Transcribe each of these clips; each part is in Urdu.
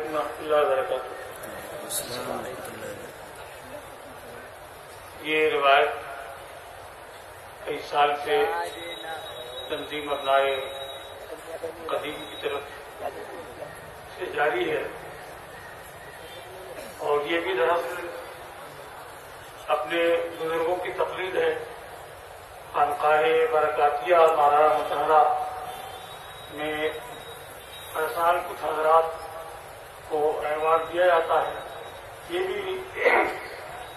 علیکم ورحمۃ اللہ وبرکاتہ۔ یہ روایت کئی سال سے تنظیم ابنائے قدیم کی طرف سے جاری ہے، اور یہ بھی دراصل اپنے بزرگوں کی تقلید ہے۔ خانقاہ برکاتیہ مارا مطہرہ میں ہر سال کچھ حضرات کو ایوارڈ دیا جاتا ہے، یہ بھی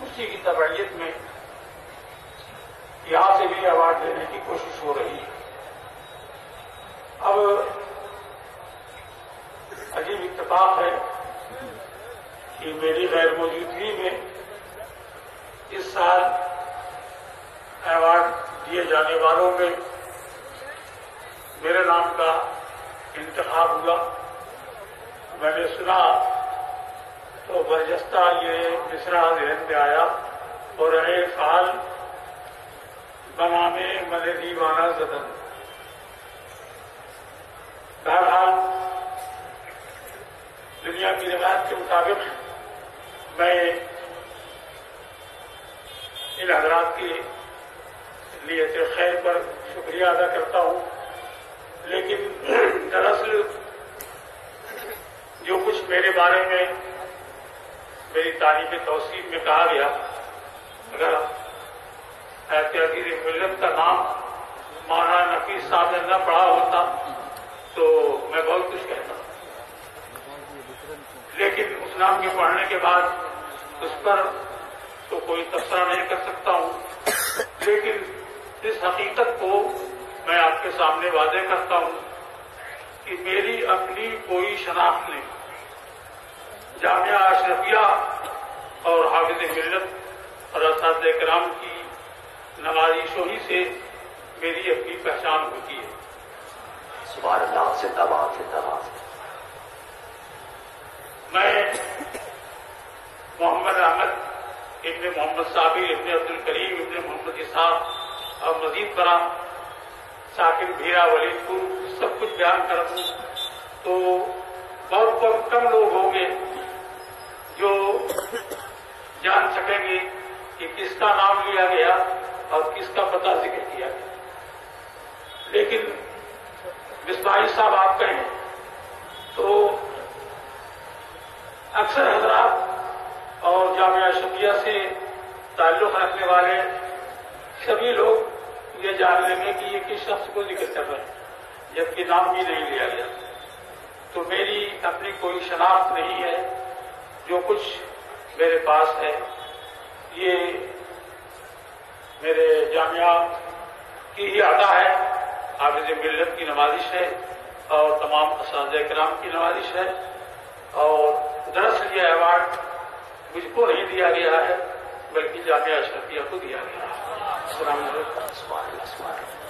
اسی کی تبعیت میں یہاں سے بھی ایوارڈ دینے کی کوشش ہو رہی ہے۔ اب عجیب اتفاق ہے کہ میری غیر موجودگی میں اس سال ایوارڈ دیے جانے والوں میں میرے نام کا انتخاب ہوا۔ میں نے سنا تو برجستہ یہ مصرع ذہن میں آیا، اور رہے فعال بنامے من دیوانہ زدن۔ بہرحال دنیا کی روایت کے مطابق میں ان حضرات کی نیت خیر پر شکریہ ادا کرتا ہوں، لیکن دراصل جو کچھ میرے بارے میں میری تعریف توصیف میں کہا گیا، اگر حیات عزیز ملت کا نام مولانا نفیس صاحب نے نہ پڑھا ہوتا تو میں بہت کچھ کہتا، لیکن اس نام کے پڑھنے کے بعد اس پر تو کوئی تبصرہ نہیں کر سکتا ہوں، لیکن اس حقیقت کو میں آپ کے سامنے واضح کرتا ہوں کہ میری اپنی کوئی شناخت نہیں۔ جامعہ اشرفیہ اور حافظ ملت اور اساتذہ کرام کی نوازشوں ہی سے میری اپنی پہچان ہوتی ہے۔ سبحان اللہ، سے تمام سے تمام۔ میں محمد احمد ابن محمد صابر ابن عبد الکریم ابن محمد اسحاق اور مزید برآں ساکن بھیرا ولید پور سب کچھ بیان کر دوں تو بہت کم لوگ ہوں گے جو جان سکیں گے کہ کس کا نام لیا گیا اور کس کا پتہ ذکر کیا گیا، لیکن مصباحی صاحب آپ کہیں تو اکثر حضرات اور جامعہ اشرفیہ سے تعلق رکھنے والے سبھی لوگ یہ جان لیں گے کہ یہ کس شخص کو ذکر کر رہے ہیں، جبکہ نام بھی نہیں لیا گیا۔ تو میری اپنی کوئی شناخت نہیں ہے، جو کچھ میرے پاس ہے یہ میرے جامعہ کی ہی عطا ہے، حافظ ملت کی نوازش ہے اور تمام اساتذہ کرام کی نوازش ہے، اور دراصل یہ ایوارڈ مجھ کو نہیں دیا گیا ہے بلکہ جامعہ اشرفیہ کو دیا گیا ہے۔ السلام علیکم۔